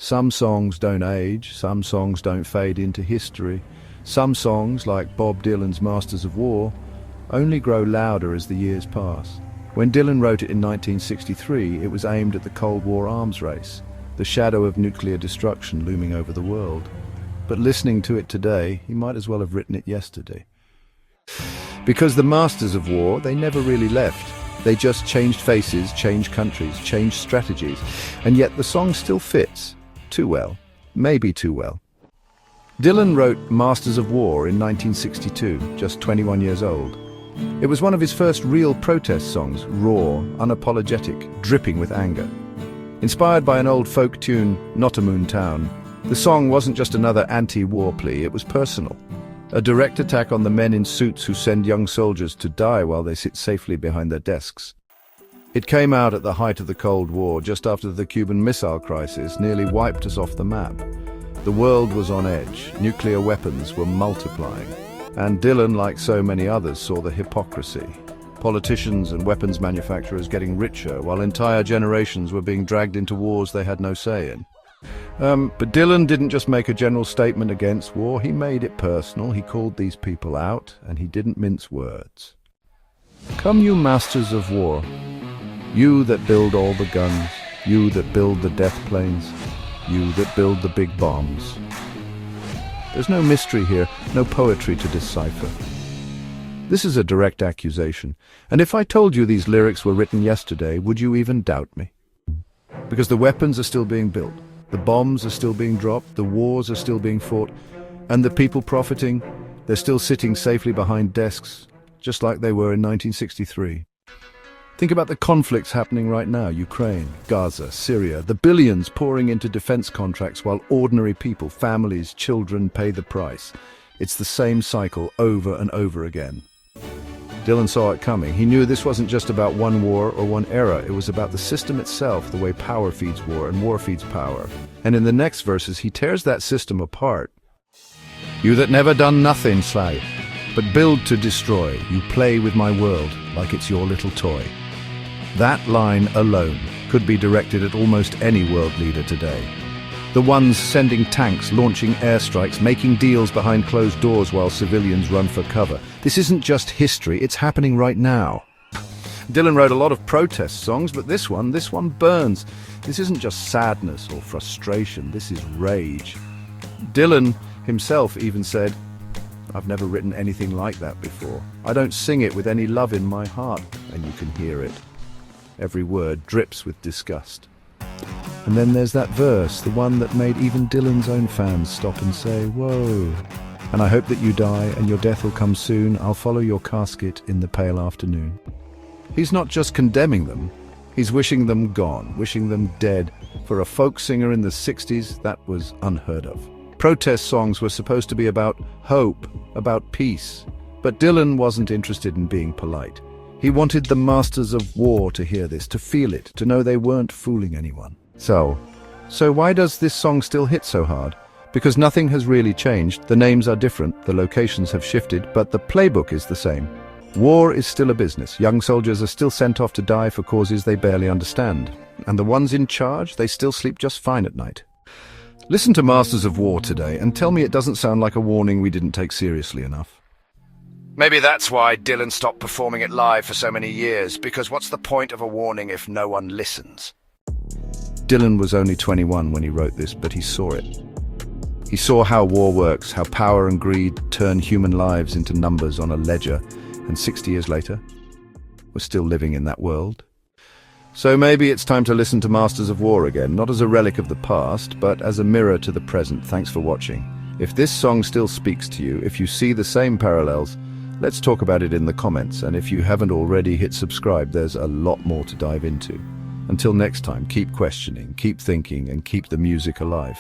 Some songs don't age, some songs don't fade into history. Some songs, like Bob Dylan's Masters of War, only grow louder as the years pass. When Dylan wrote it in 1963, it was aimed at the Cold War arms race, the shadow of nuclear destruction looming over the world. But listening to it today, he might as well have written it yesterday. Because the Masters of War, they never really left. They just changed faces, changed countries, changed strategies, and yet the song still fits. Too well. Maybe too well. Dylan wrote Masters of War in 1962, just 21 years old. It was one of his first real protest songs, raw, unapologetic, dripping with anger. Inspired by an old folk tune, Not a Moon Town, the song wasn't just another anti-war plea, it was personal. A direct attack on the men in suits who send young soldiers to die while they sit safely behind their desks. It came out at the height of the Cold War, just after the Cuban Missile Crisis nearly wiped us off the map. The world was on edge, nuclear weapons were multiplying, and Dylan, like so many others, saw the hypocrisy. Politicians and weapons manufacturers getting richer, while entire generations were being dragged into wars they had no say in. But Dylan didn't just make a general statement against war, he made it personal, he called these people out, and he didn't mince words. Come you masters of war, you that build all the guns, you that build the death planes, you that build the big bombs. There's no mystery here, no poetry to decipher. This is a direct accusation, and if I told you these lyrics were written yesterday, would you even doubt me? Because the weapons are still being built, the bombs are still being dropped, the wars are still being fought, and the people profiting, they're still sitting safely behind desks, just like they were in 1963. Think about the conflicts happening right now, Ukraine, Gaza, Syria, the billions pouring into defense contracts while ordinary people, families, children pay the price. It's the same cycle over and over again. Dylan saw it coming. He knew this wasn't just about one war or one era. It was about the system itself, the way power feeds war and war feeds power. And in the next verses, he tears that system apart. You that never done nothing, slave, but build to destroy, you play with my world like it's your little toy. That line alone could be directed at almost any world leader today. The ones sending tanks, launching airstrikes, making deals behind closed doors while civilians run for cover. This isn't just history, it's happening right now. Dylan wrote a lot of protest songs, but this one burns. This isn't just sadness or frustration, this is rage. Dylan himself even said, I've never written anything like that before. I don't sing it with any love in my heart, and you can hear it. Every word drips with disgust. And then there's that verse, the one that made even Dylan's own fans stop and say, whoa. And I hope that you die and your death will come soon. I'll follow your casket in the pale afternoon. He's not just condemning them, he's wishing them gone, wishing them dead. For a folk singer in the 60s, that was unheard of. Protest songs were supposed to be about hope, about peace. But Dylan wasn't interested in being polite. He wanted the Masters of War to hear this, to feel it, to know they weren't fooling anyone. So why does this song still hit so hard? Because nothing has really changed. The names are different, the locations have shifted, but the playbook is the same. War is still a business. Young soldiers are still sent off to die for causes they barely understand. And the ones in charge, they still sleep just fine at night. Listen to Masters of War today and tell me it doesn't sound like a warning we didn't take seriously enough. Maybe that's why Dylan stopped performing it live for so many years, because what's the point of a warning if no one listens? Dylan was only 21 when he wrote this, but he saw it. He saw how war works, how power and greed turn human lives into numbers on a ledger, and 60 years later, we're still living in that world. So maybe it's time to listen to Masters of War again, not as a relic of the past, but as a mirror to the present. Thanks for watching. If this song still speaks to you, if you see the same parallels, let's talk about it in the comments, and if you haven't already, hit subscribe. There's a lot more to dive into. Until next time, keep questioning, keep thinking, and keep the music alive.